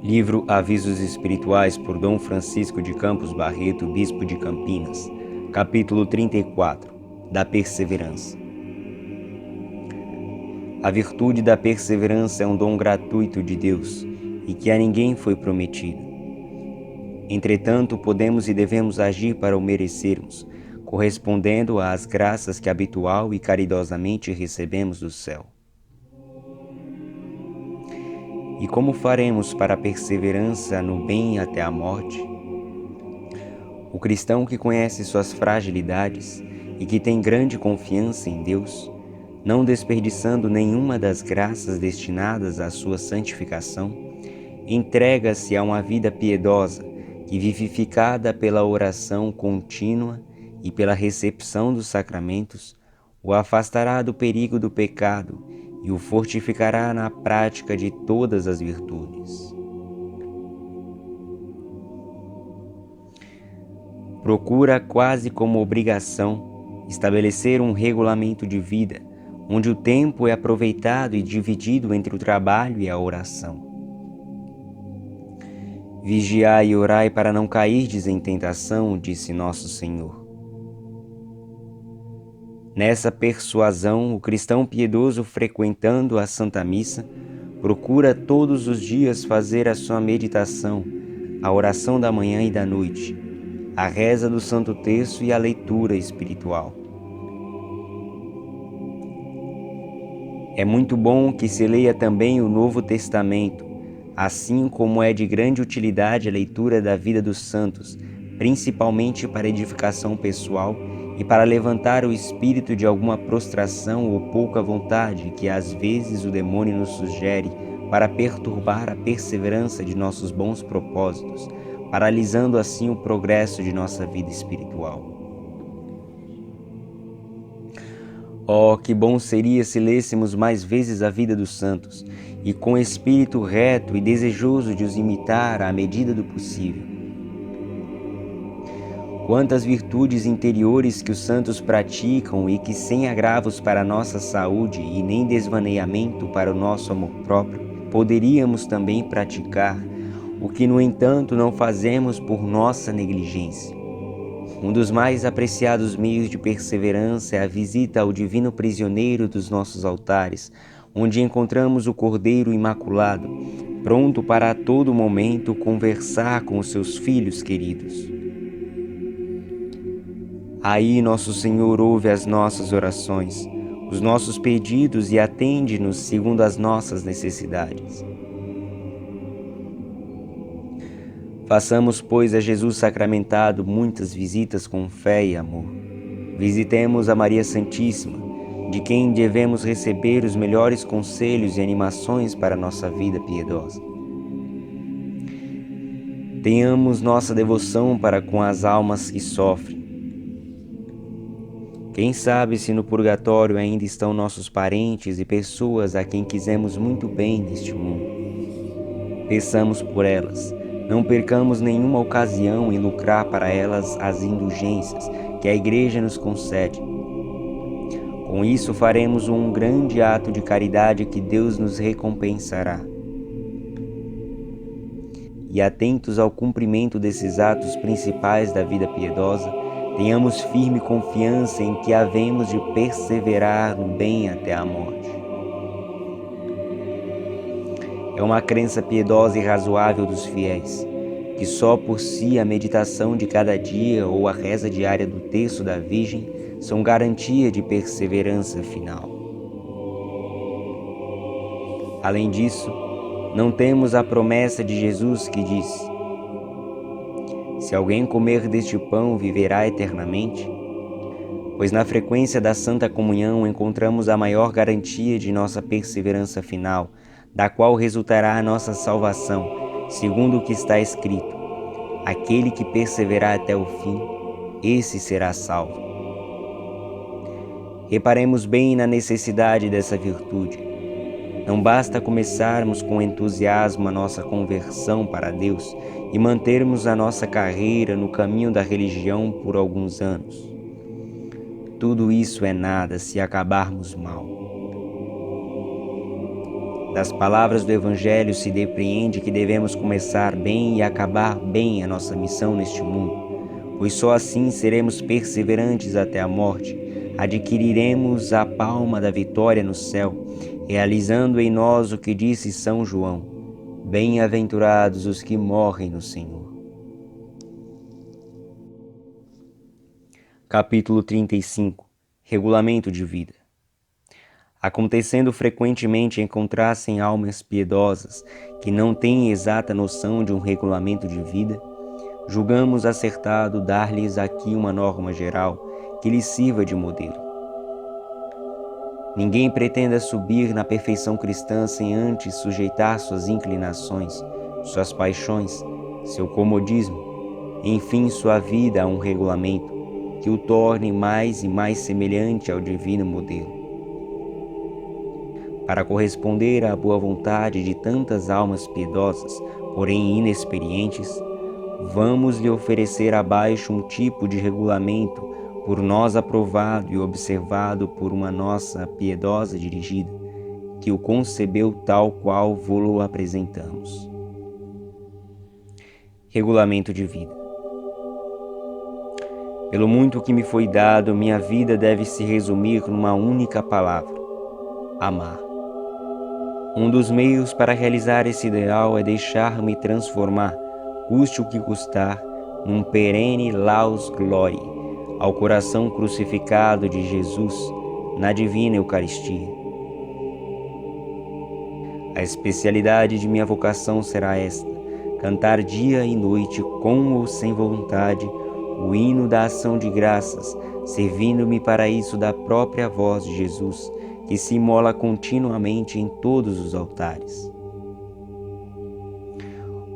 Livro Avisos Espirituais por Dom Francisco de Campos Barreto, Bispo de Campinas. Capítulo 34. Da perseverança. A virtude da perseverança é um dom gratuito de Deus e que a ninguém foi prometido. Entretanto, podemos e devemos agir para o merecermos, correspondendo às graças que habitual e caridosamente recebemos do céu. E como faremos para a perseverança no bem até a morte? O cristão que conhece suas fragilidades e que tem grande confiança em Deus, não desperdiçando nenhuma das graças destinadas à sua santificação, entrega-se a uma vida piedosa que, vivificada pela oração contínua e pela recepção dos sacramentos, o afastará do perigo do pecado e o fortificará na prática de todas as virtudes. Procura, quase como obrigação, estabelecer um regulamento de vida, onde o tempo é aproveitado e dividido entre o trabalho e a oração. Vigiai e orai para não cairdes em tentação, disse Nosso Senhor. Nessa persuasão, o cristão piedoso, frequentando a Santa Missa, procura todos os dias fazer a sua meditação, a oração da manhã e da noite, a reza do Santo Terço e a leitura espiritual. É muito bom que se leia também o Novo Testamento, assim como é de grande utilidade a leitura da vida dos santos, principalmente para edificação pessoal e para levantar o espírito de alguma prostração ou pouca vontade que às vezes o demônio nos sugere para perturbar a perseverança de nossos bons propósitos, paralisando assim o progresso de nossa vida espiritual. Oh, que bom seria se lêssemos mais vezes a vida dos santos, e com espírito reto e desejoso de os imitar à medida do possível. Quantas virtudes interiores que os santos praticam e que, sem agravos para a nossa saúde e nem desvaneamento para o nosso amor próprio, poderíamos também praticar, o que, no entanto, não fazemos por nossa negligência. Um dos mais apreciados meios de perseverança é a visita ao divino prisioneiro dos nossos altares, onde encontramos o Cordeiro Imaculado, pronto para a todo momento conversar com os seus filhos queridos. Aí Nosso Senhor ouve as nossas orações, os nossos pedidos e atende-nos segundo as nossas necessidades. Façamos, pois, a Jesus sacramentado muitas visitas com fé e amor. Visitemos a Maria Santíssima, de quem devemos receber os melhores conselhos e animações para a nossa vida piedosa. Tenhamos nossa devoção para com as almas que sofrem. Quem sabe se no purgatório ainda estão nossos parentes e pessoas a quem quisemos muito bem neste mundo. Peçamos por elas. Não percamos nenhuma ocasião em lucrar para elas as indulgências que a Igreja nos concede. Com isso faremos um grande ato de caridade que Deus nos recompensará. E atentos ao cumprimento desses atos principais da vida piedosa, tenhamos firme confiança em que havemos de perseverar no bem até a morte. É uma crença piedosa e razoável dos fiéis, que só por si a meditação de cada dia ou a reza diária do Terço da Virgem são garantia de perseverança final. Além disso, não temos a promessa de Jesus que diz: se alguém comer deste pão, viverá eternamente? Pois na frequência da Santa Comunhão encontramos a maior garantia de nossa perseverança final, da qual resultará a nossa salvação, segundo o que está escrito: aquele que perseverar até o fim, esse será salvo. Reparemos bem na necessidade dessa virtude. Não basta começarmos com entusiasmo a nossa conversão para Deus e mantermos a nossa carreira no caminho da religião por alguns anos. Tudo isso é nada se acabarmos mal. Das palavras do Evangelho se depreende que devemos começar bem e acabar bem a nossa missão neste mundo, pois só assim seremos perseverantes até a morte, adquiriremos a palma da vitória no céu, realizando em nós o que disse São João: bem-aventurados os que morrem no Senhor. Capítulo 35. Regulamento de vida. Acontecendo frequentemente encontrar-se almas piedosas que não têm exata noção de um regulamento de vida, julgamos acertado dar-lhes aqui uma norma geral que lhes sirva de modelo. Ninguém pretenda subir na perfeição cristã sem antes sujeitar suas inclinações, suas paixões, seu comodismo, enfim sua vida a um regulamento que o torne mais e mais semelhante ao divino modelo. Para corresponder à boa vontade de tantas almas piedosas, porém inexperientes, vamos lhe oferecer abaixo um tipo de regulamento por nós aprovado e observado por uma nossa piedosa dirigida, que o concebeu tal qual vô-lo apresentamos. Regulamento de vida. Pelo muito que me foi dado, minha vida deve se resumir numa única palavra: amar. Um dos meios para realizar esse ideal é deixar-me transformar, custe o que custar, num perene laus glorie, ao coração crucificado de Jesus, na divina Eucaristia. A especialidade de minha vocação será esta: cantar dia e noite, com ou sem vontade, o hino da ação de graças, servindo-me para isso da própria voz de Jesus, que se imola continuamente em todos os altares.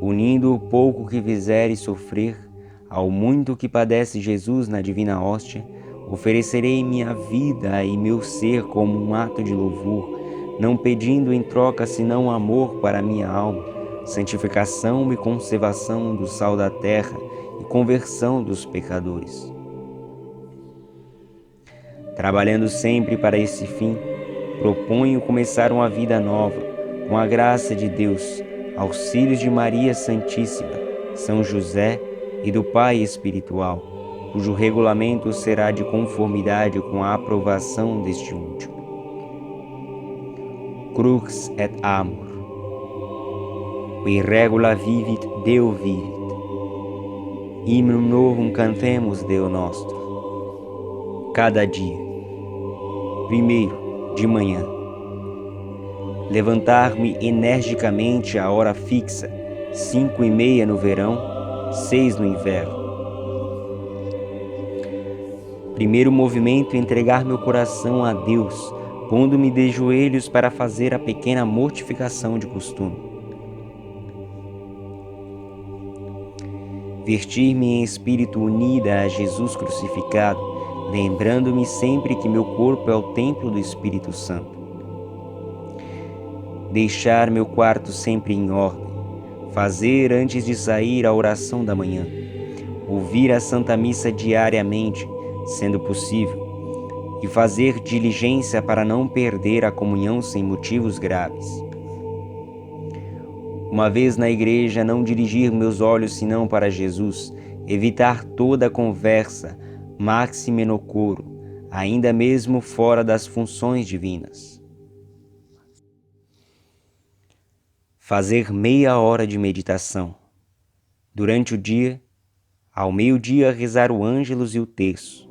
Unindo o pouco que fizere sofrer ao muito que padece Jesus na divina hóstia, oferecerei minha vida e meu ser como um ato de louvor, não pedindo em troca senão amor para minha alma, santificação e conservação do sal da terra e conversão dos pecadores. Trabalhando sempre para esse fim, proponho começar uma vida nova, com a graça de Deus, auxílios de Maria Santíssima, São José e do Pai espiritual, cujo regulamento será de conformidade com a aprovação deste último. Crux et amor. Qui regula vivit, Deo vivit. Hymnum novum cantemos, Deo nostro. Cada dia. Primeiro, de manhã. Levantar-me energicamente à hora fixa, 5:30 no verão, 6 no inverno. Primeiro movimento, entregar meu coração a Deus, pondo-me de joelhos para fazer a pequena mortificação de costume. Vestir-me em espírito unida a Jesus crucificado, lembrando-me sempre que meu corpo é o templo do Espírito Santo. Deixar meu quarto sempre em ordem, fazer antes de sair a oração da manhã, ouvir a Santa Missa diariamente, sendo possível, e fazer diligência para não perder a comunhão sem motivos graves. Uma vez na igreja, não dirigir meus olhos senão para Jesus, evitar toda conversa, maxime no coro, ainda mesmo fora das funções divinas. Fazer meia hora de meditação. Durante o dia, ao meio-dia rezar o Ângelus e o Terço.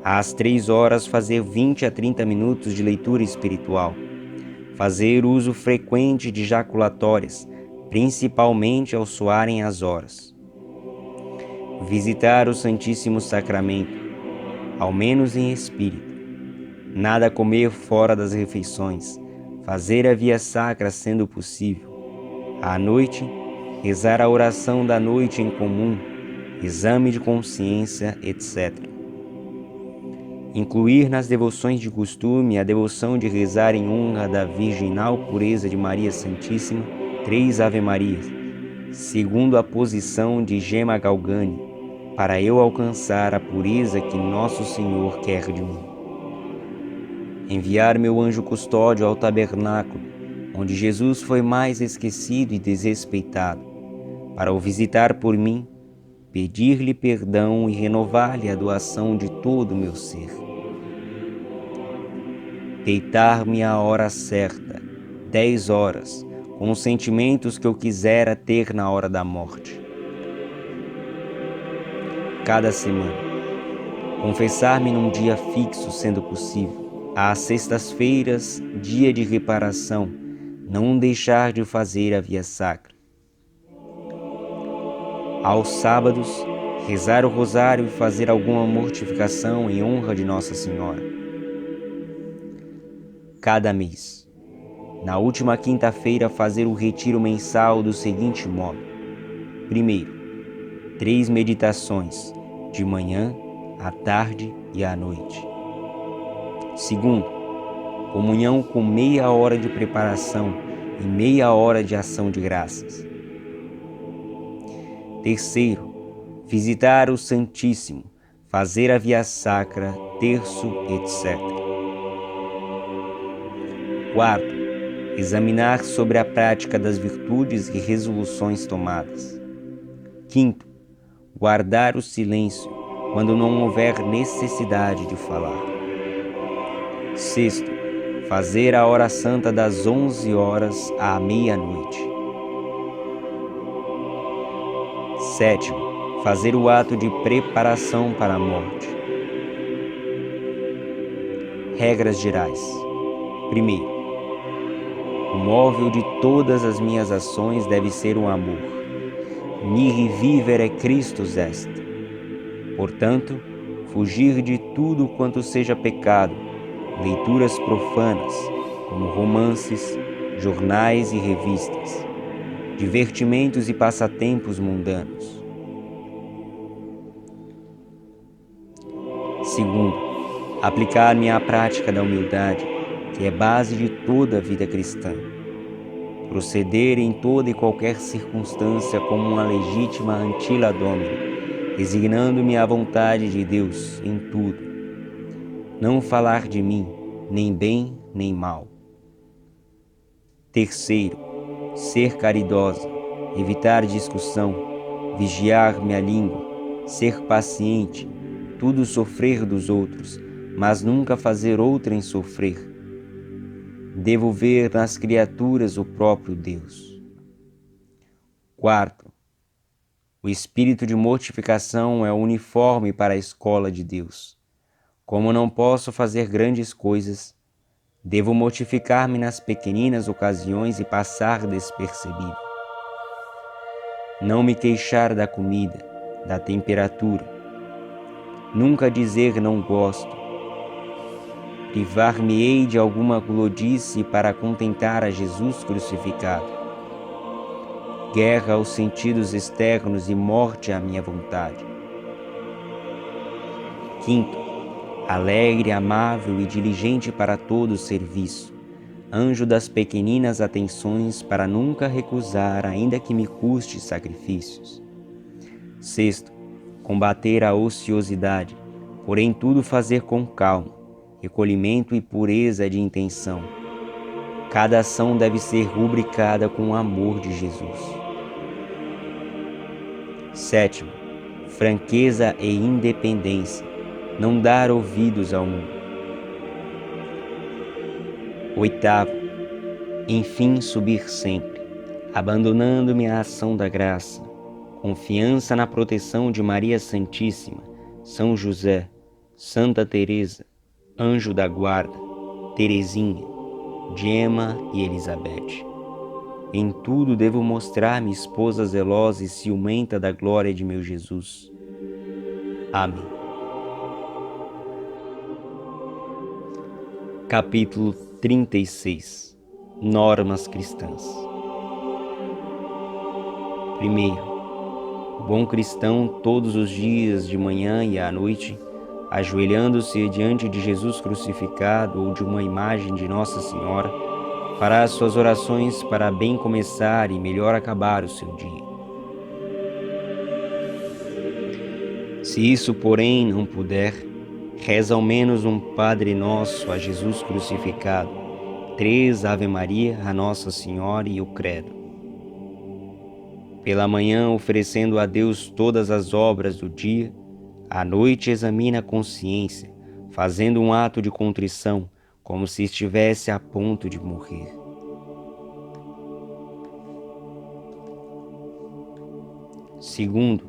Às 3 horas fazer 20 a 30 minutos de leitura espiritual. Fazer uso frequente de jaculatórias, principalmente ao soarem as horas. Visitar o Santíssimo Sacramento, ao menos em espírito. Nada comer fora das refeições. Fazer a via sacra sendo possível. À noite, rezar a oração da noite em comum, exame de consciência, etc. Incluir nas devoções de costume a devoção de rezar em honra da virginal pureza de Maria Santíssima 3 Ave-Marias, segundo a posição de Gemma Galgani, para eu alcançar a pureza que Nosso Senhor quer de mim. Enviar meu anjo custódio ao tabernáculo, onde Jesus foi mais esquecido e desrespeitado, para o visitar por mim, pedir-lhe perdão e renovar-lhe a doação de todo o meu ser. Deitar-me à hora certa, 10 horas, com os sentimentos que eu quisera ter na hora da morte. Cada semana, confessar-me num dia fixo, sendo possível, às sextas-feiras, dia de reparação, não deixar de fazer a via sacra. Aos sábados, rezar o rosário e fazer alguma mortificação em honra de Nossa Senhora. Cada mês, na última quinta-feira, fazer o retiro mensal do seguinte modo. Primeiro, 3 meditações, de manhã, à tarde e à noite. Segundo, comunhão com meia hora de preparação e meia hora de ação de graças. Terceiro, visitar o Santíssimo, fazer a via sacra, terço, etc. Quarto, examinar sobre a prática das virtudes e resoluções tomadas. Quinto, guardar o silêncio quando não houver necessidade de falar. Sexto, fazer a hora santa das 11 horas à meia-noite. Sétimo, fazer o ato de preparação para a morte. Regras gerais. Primeiro, o móvel de todas as minhas ações deve ser o amor. Mihi vivere Christus est. Portanto, fugir de tudo quanto seja pecado, leituras profanas, como romances, jornais e revistas, divertimentos e passatempos mundanos. Segundo, aplicar-me à prática da humildade, que é base de toda a vida cristã. Proceder em toda e qualquer circunstância como uma legítima antila domini, resignando-me à vontade de Deus em tudo. Não falar de mim, nem bem nem mal. Terceiro, ser caridosa, evitar discussão, vigiar minha língua, ser paciente, tudo sofrer dos outros, mas nunca fazer outrem sofrer. Devo ver nas criaturas o próprio Deus. Quarto, o espírito de mortificação é uniforme para a escola de Deus. Como não posso fazer grandes coisas, devo mortificar-me nas pequeninas ocasiões e passar despercebido. Não me queixar da comida, da temperatura. Nunca dizer não gosto. Privar-me-ei de alguma glodice para contentar a Jesus crucificado. Guerra aos sentidos externos e morte à minha vontade. Quinto, alegre, amável e diligente para todo serviço, anjo das pequeninas atenções para nunca recusar, ainda que me custe sacrifícios. Sexto, combater a ociosidade, porém tudo fazer com calma, recolhimento e pureza de intenção. Cada ação deve ser rubricada com o amor de Jesus. Sétimo, franqueza e independência, não dar ouvidos ao mundo. Oitavo, enfim subir sempre, abandonando-me à ação da graça, confiança na proteção de Maria Santíssima, São José, Santa Teresa, Anjo da Guarda, Teresinha, Gemma e Elizabeth. Em tudo devo mostrar-me esposa zelosa e ciumenta da glória de meu Jesus. Amém. Capítulo 36. Normas cristãs. Primeiro, o bom cristão todos os dias, de manhã e à noite, ajoelhando-se diante de Jesus crucificado ou de uma imagem de Nossa Senhora, fará as suas orações para bem começar e melhor acabar o seu dia. Se isso, porém, não puder, reza ao menos um Padre Nosso a Jesus crucificado, 3 Ave Maria, a Nossa Senhora e o Credo. Pela manhã, oferecendo a Deus todas as obras do dia, à noite examina a consciência, fazendo um ato de contrição, como se estivesse a ponto de morrer. Segundo,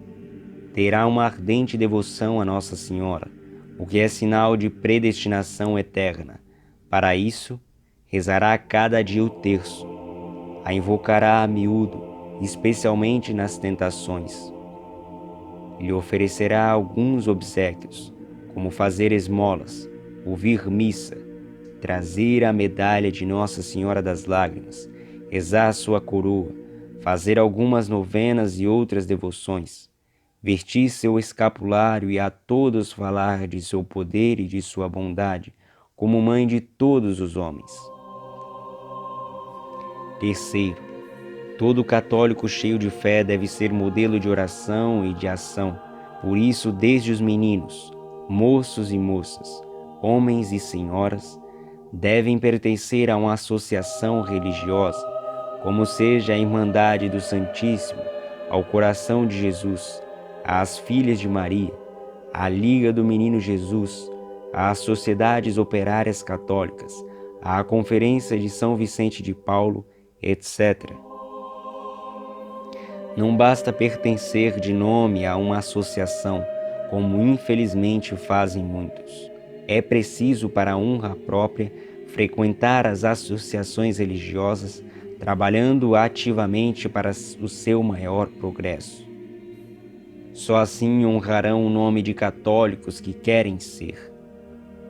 terá uma ardente devoção a Nossa Senhora, o que é sinal de predestinação eterna. Para isso, rezará cada dia o terço, a invocará a miúdo, especialmente nas tentações. Lhe oferecerá alguns obséquios, como fazer esmolas, ouvir missa, trazer a medalha de Nossa Senhora das Lágrimas, rezar sua coroa, fazer algumas novenas e outras devoções, vestir seu escapulário e a todos falar de seu poder e de sua bondade, como mãe de todos os homens. Terceiro, todo católico cheio de fé deve ser modelo de oração e de ação. Por isso, desde os meninos, moços e moças, homens e senhoras, devem pertencer a uma associação religiosa, como seja a Irmandade do Santíssimo, ao Coração de Jesus, às Filhas de Maria, à Liga do Menino Jesus, às Sociedades Operárias Católicas, à Conferência de São Vicente de Paulo, etc. Não basta pertencer de nome a uma associação, como infelizmente fazem muitos. É preciso, para a honra própria, frequentar as associações religiosas, trabalhando ativamente para o seu maior progresso. Só assim honrarão o nome de católicos que querem ser.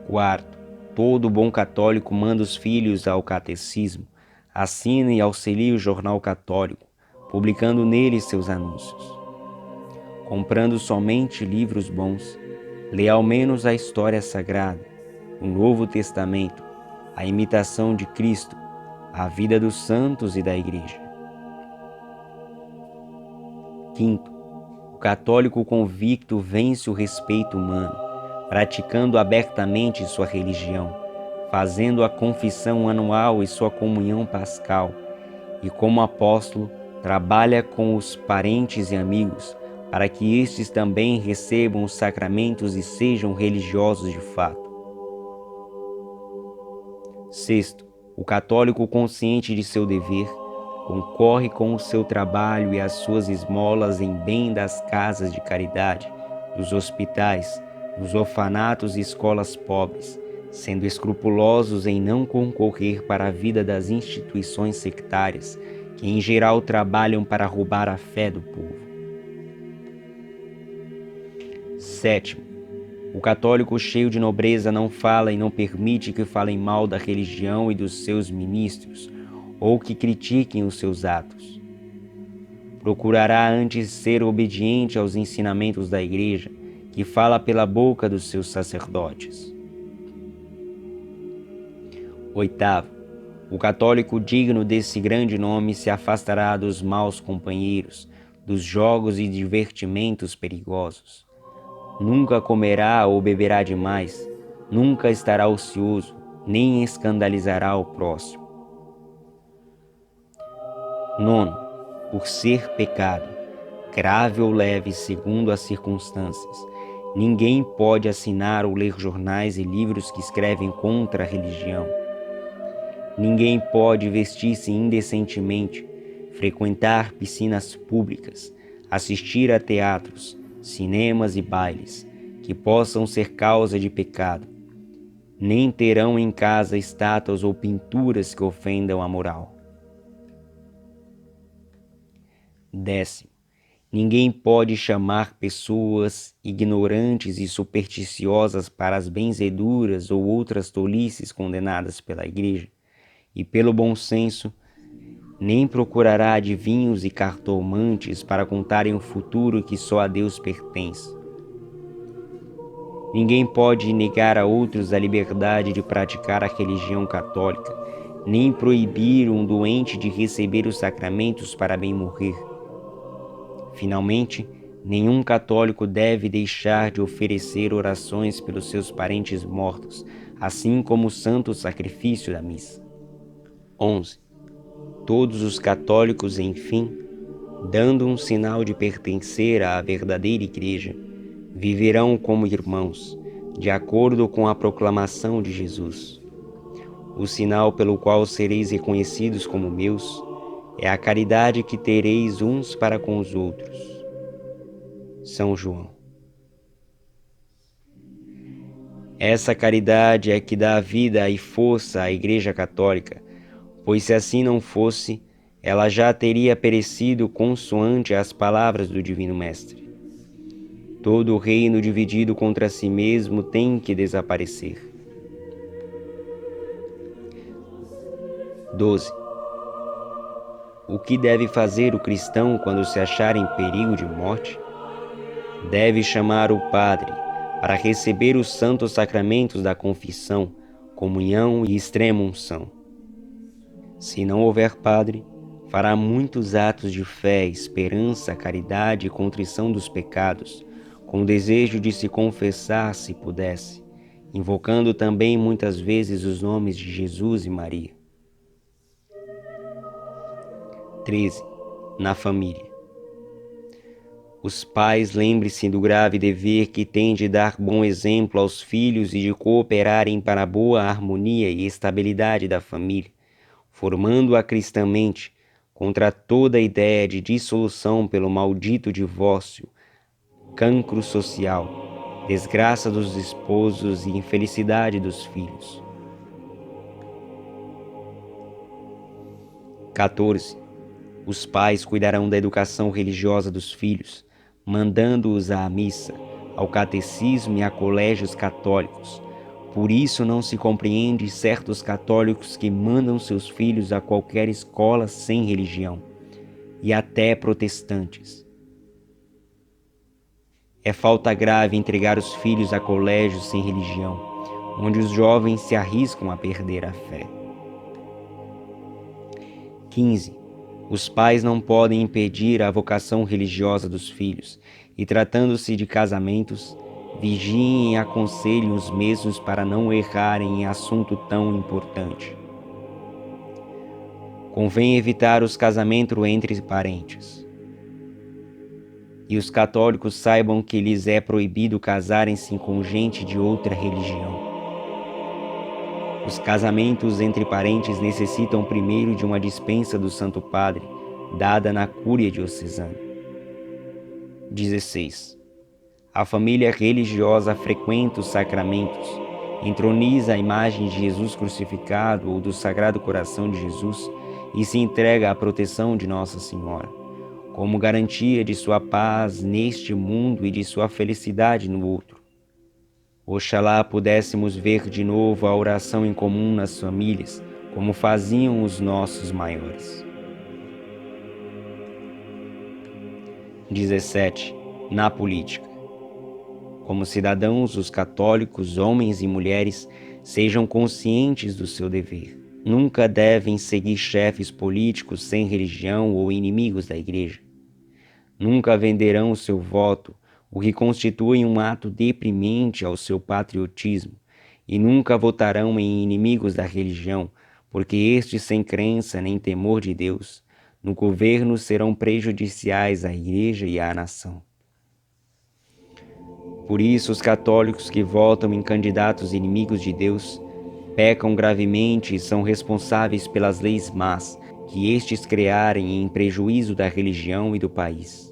Quarto, todo bom católico manda os filhos ao catecismo, assina e auxilia o jornal católico, publicando nele seus anúncios. Comprando somente livros bons, lê ao menos a História Sagrada, o Novo Testamento, a Imitação de Cristo, a vida dos santos e da Igreja. Quinto, o católico convicto vence o respeito humano, praticando abertamente sua religião, fazendo a confissão anual e sua comunhão pascal, e como apóstolo, trabalha com os parentes e amigos para que estes também recebam os sacramentos e sejam religiosos de fato. Sexto, o católico consciente de seu dever concorre com o seu trabalho e as suas esmolas em bem das casas de caridade, dos hospitais, dos orfanatos e escolas pobres, sendo escrupulosos em não concorrer para a vida das instituições sectárias, que em geral trabalham para roubar a fé do povo. Sétimo, o católico cheio de nobreza não fala e não permite que falem mal da religião e dos seus ministros, ou que critiquem os seus atos. Procurará antes ser obediente aos ensinamentos da Igreja, que fala pela boca dos seus sacerdotes. Oitavo, o católico digno desse grande nome se afastará dos maus companheiros, dos jogos e divertimentos perigosos. Nunca comerá ou beberá demais, nunca estará ocioso, nem escandalizará o próximo. Nono, por ser pecado, grave ou leve segundo as circunstâncias, ninguém pode assinar ou ler jornais e livros que escrevem contra a religião. Ninguém pode vestir-se indecentemente, frequentar piscinas públicas, assistir a teatros, cinemas e bailes, que possam ser causa de pecado. Nem terão em casa estátuas ou pinturas que ofendam a moral. Décimo, ninguém pode chamar pessoas ignorantes e supersticiosas para as benzeduras ou outras tolices condenadas pela Igreja, e pelo bom senso, nem procurará adivinhos e cartomantes para contarem o futuro que só a Deus pertence. Ninguém pode negar a outros a liberdade de praticar a religião católica, nem proibir um doente de receber os sacramentos para bem morrer. Finalmente, nenhum católico deve deixar de oferecer orações pelos seus parentes mortos, assim como o santo sacrifício da missa. 11. Todos os católicos, enfim, dando um sinal de pertencer à verdadeira Igreja, viverão como irmãos, de acordo com a proclamação de Jesus. O sinal pelo qual sereis reconhecidos como meus é a caridade que tereis uns para com os outros. São João. Essa caridade é que dá vida e força à Igreja Católica, pois se assim não fosse, ela já teria perecido consoante as palavras do Divino Mestre. Todo reino dividido contra si mesmo tem que desaparecer. 12. O que deve fazer o cristão quando se achar em perigo de morte? Deve chamar o padre para receber os santos sacramentos da confissão, comunhão e extrema-unção. Se não houver padre, fará muitos atos de fé, esperança, caridade e contrição dos pecados, com o desejo de se confessar se pudesse, invocando também muitas vezes os nomes de Jesus e Maria. 13. Na família. Os pais lembrem-se do grave dever que têm de dar bom exemplo aos filhos e de cooperarem para a boa harmonia e estabilidade da família, formando-a cristamente contra toda ideia de dissolução pelo maldito divórcio, cancro social, desgraça dos esposos e infelicidade dos filhos. 14. Os pais cuidarão da educação religiosa dos filhos, mandando-os à missa, ao catecismo e a colégios católicos. Por isso não se compreende certos católicos que mandam seus filhos a qualquer escola sem religião, e até protestantes. É falta grave entregar os filhos a colégios sem religião, onde os jovens se arriscam a perder a fé. 15. Os pais não podem impedir a vocação religiosa dos filhos, e tratando-se de casamentos, vigiem e aconselhem os mesmos para não errarem em assunto tão importante. Convém evitar os casamentos entre parentes. E os católicos saibam que lhes é proibido casarem-se com gente de outra religião. Os casamentos entre parentes necessitam primeiro de uma dispensa do Santo Padre, dada na Cúria Diocesana. 16. A família religiosa frequenta os sacramentos, entroniza a imagem de Jesus crucificado ou do Sagrado Coração de Jesus e se entrega à proteção de Nossa Senhora, como garantia de sua paz neste mundo e de sua felicidade no outro. Oxalá pudéssemos ver de novo a oração em comum nas famílias, como faziam os nossos maiores. 17. Na política. Como cidadãos, os católicos, homens e mulheres, sejam conscientes do seu dever. Nunca devem seguir chefes políticos sem religião ou inimigos da Igreja. Nunca venderão o seu voto, o que constitui um ato deprimente ao seu patriotismo, e nunca votarão em inimigos da religião, porque estes, sem crença nem temor de Deus, no governo serão prejudiciais à Igreja e à nação. Por isso, os católicos que votam em candidatos inimigos de Deus pecam gravemente e são responsáveis pelas leis más que estes criarem em prejuízo da religião e do país.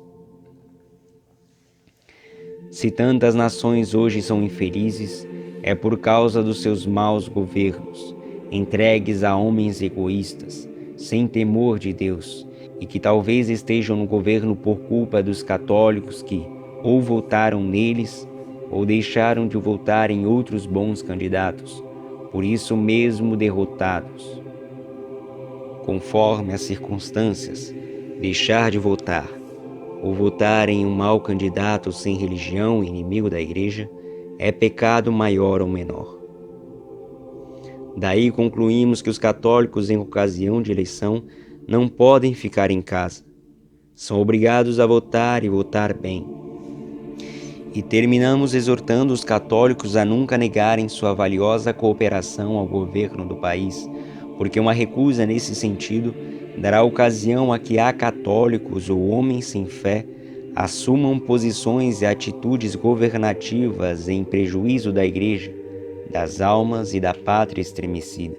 Se tantas nações hoje são infelizes, é por causa dos seus maus governos, entregues a homens egoístas, sem temor de Deus, e que talvez estejam no governo por culpa dos católicos que ou votaram neles ou deixaram de votar em outros bons candidatos, por isso mesmo derrotados. Conforme as circunstâncias, deixar de votar ou votar em um mau candidato sem religião, inimigo da Igreja, é pecado maior ou menor. Daí concluímos que os católicos, em ocasião de eleição, não podem ficar em casa. São obrigados a votar e votar bem. E terminamos exortando os católicos a nunca negarem sua valiosa cooperação ao governo do país, porque uma recusa nesse sentido dará ocasião a que acatólicos ou homens sem fé assumam posições e atitudes governativas em prejuízo da Igreja, das almas e da pátria estremecida.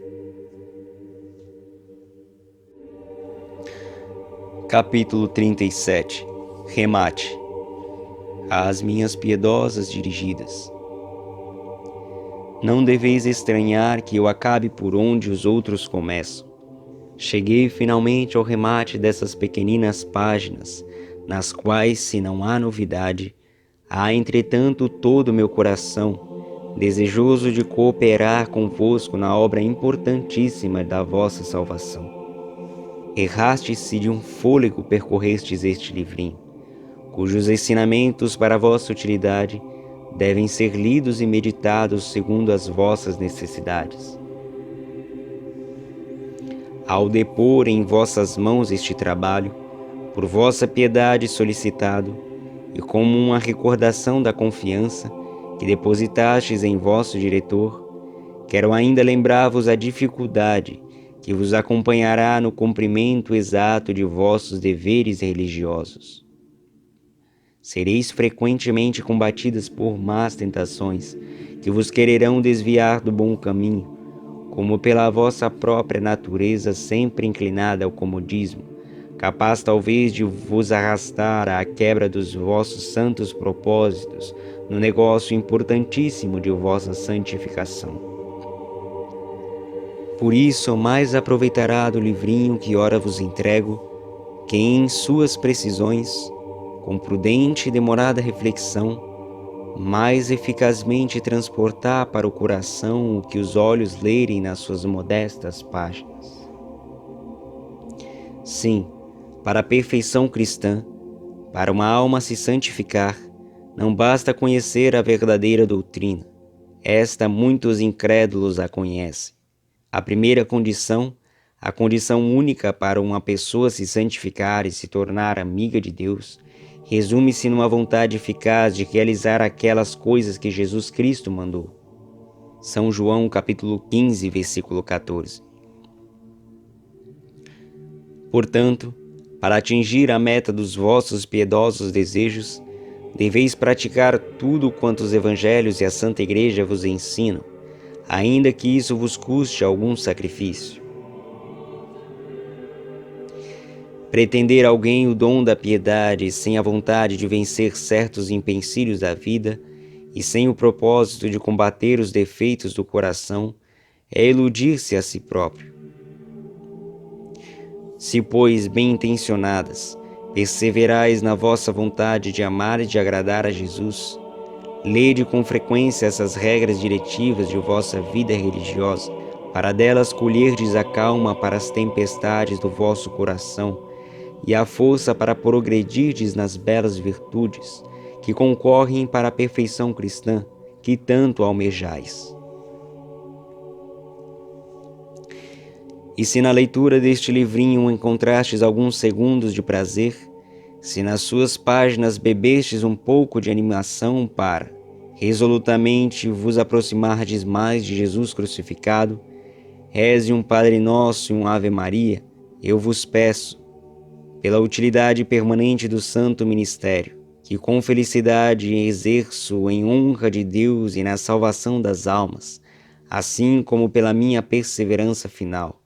Capítulo 37. Remate. Às minhas piedosas dirigidas. Não deveis estranhar que eu acabe por onde os outros começam. Cheguei finalmente ao remate dessas pequeninas páginas, nas quais, se não há novidade, há entretanto todo o meu coração, desejoso de cooperar convosco na obra importantíssima da vossa salvação. Errastes se de um fôlego percorrestes este livrinho, cujos ensinamentos para a vossa utilidade devem ser lidos e meditados segundo as vossas necessidades. Ao depor em vossas mãos este trabalho, por vossa piedade solicitado, e como uma recordação da confiança que depositastes em vosso diretor, quero ainda lembrar-vos a dificuldade que vos acompanhará no cumprimento exato de vossos deveres religiosos. Sereis frequentemente combatidas por más tentações que vos quererão desviar do bom caminho, como pela vossa própria natureza sempre inclinada ao comodismo, capaz talvez de vos arrastar à quebra dos vossos santos propósitos no negócio importantíssimo de vossa santificação. Por isso, mais aproveitará do livrinho que ora vos entrego, que em suas precisões, com prudente e demorada reflexão, mais eficazmente transportar para o coração o que os olhos lerem nas suas modestas páginas. Sim, para a perfeição cristã, para uma alma se santificar, não basta conhecer a verdadeira doutrina. Esta muitos incrédulos a conhecem. A primeira condição, a condição única para uma pessoa se santificar e se tornar amiga de Deus, resume-se numa vontade eficaz de realizar aquelas coisas que Jesus Cristo mandou. São João capítulo 15, versículo 14. Portanto, para atingir a meta dos vossos piedosos desejos, deveis praticar tudo quanto os evangelhos e a Santa Igreja vos ensinam, ainda que isso vos custe algum sacrifício. Pretender alguém o dom da piedade sem a vontade de vencer certos empecilhos da vida e sem o propósito de combater os defeitos do coração é iludir-se a si próprio. Se, pois, bem intencionadas, perseverais na vossa vontade de amar e de agradar a Jesus, lede com frequência essas regras diretivas de vossa vida religiosa, para delas colherdes a calma para as tempestades do vosso coração e a força para progredirdes nas belas virtudes que concorrem para a perfeição cristã que tanto almejais. E se na leitura deste livrinho encontrastes alguns segundos de prazer, se nas suas páginas bebestes um pouco de animação para, resolutamente, vos aproximardes mais de Jesus crucificado, reze um Padre Nosso e um Ave Maria, eu vos peço, pela utilidade permanente do santo ministério, que com felicidade exerço em honra de Deus e na salvação das almas, assim como pela minha perseverança final,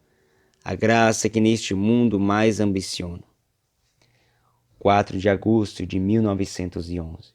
a graça que neste mundo mais ambiciono. 4 de agosto de 1911.